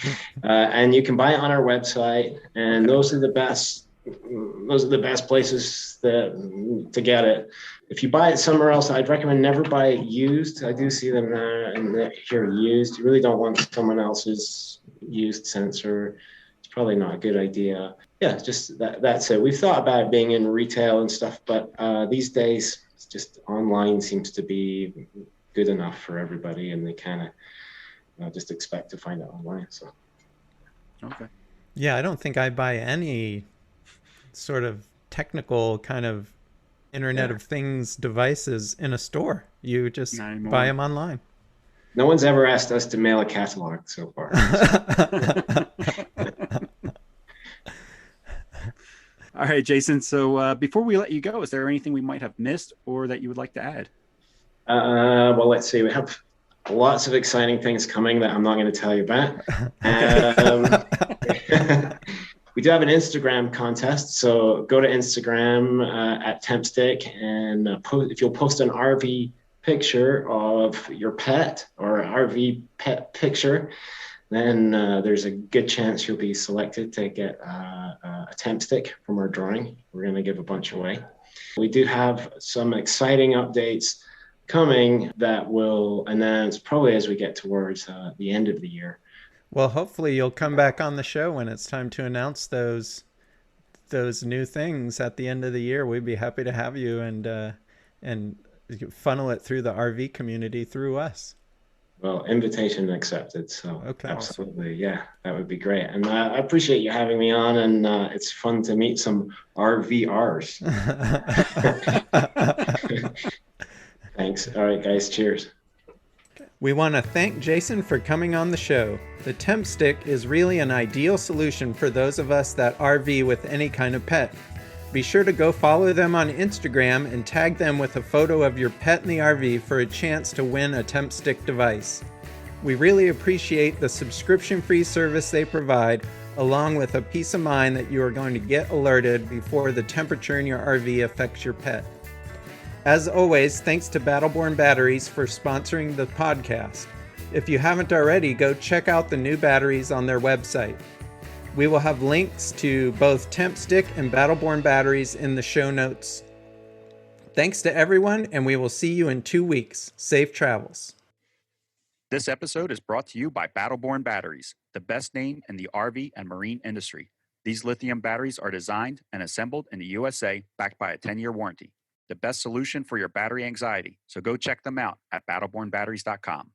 Speaker 4: and you can buy it on our website. And those are the best places to get it. If you buy it somewhere else, I'd recommend never buy it used. I do see them here used. You really don't want someone else's used sensor. It's probably not a good idea. Yeah, just that's it. We've thought about being in retail and stuff, but these days, just online seems to be good enough for everybody, and they kind of just expect to find it online. So,
Speaker 1: okay.
Speaker 2: Yeah, I don't think I buy any sort of technical kind of Internet of Things devices in a store. You just buy them online.
Speaker 4: No one's ever asked us to mail a catalog so far.
Speaker 1: All right, Jason. So before we let you go, is there anything we might have missed or that you would like to add?
Speaker 4: Well, let's see. We have lots of exciting things coming that I'm not going to tell you about. We do have an Instagram contest. So go to Instagram at Tempstick, and if you'll post an RV picture of your pet or RV pet picture, then there's a good chance you'll be selected to get a temp stick from our drawing. We're going to give a bunch away. We do have some exciting updates coming that will announce probably as we get towards the end of the year.
Speaker 2: Well, hopefully you'll come back on the show when it's time to announce those new things at the end of the year. We'd be happy to have you and funnel it through the RV community through us.
Speaker 4: Well, invitation accepted. So
Speaker 2: okay.
Speaker 4: Absolutely. Yeah, that would be great. And I appreciate you having me on, and it's fun to meet some RVRs. Thanks. All right, guys. Cheers.
Speaker 2: We want to thank Jason for coming on the show. The temp stick is really an ideal solution for those of us that RV with any kind of pet. Be sure to go follow them on Instagram and tag them with a photo of your pet in the RV for a chance to win a TempStick device. We really appreciate the subscription-free service they provide, along with a peace of mind that you are going to get alerted before the temperature in your RV affects your pet. As always, thanks to Battleborn Batteries for sponsoring the podcast. If you haven't already, go check out the new batteries on their website. We will have links to both TempStick and Battleborn batteries in the show notes. Thanks to everyone, and we will see you in 2 weeks. Safe travels.
Speaker 1: This episode is brought to you by Battleborn Batteries, the best name in the RV and marine industry. These lithium batteries are designed and assembled in the USA, backed by a 10-year warranty. The best solution for your battery anxiety, so go check them out at battlebornbatteries.com.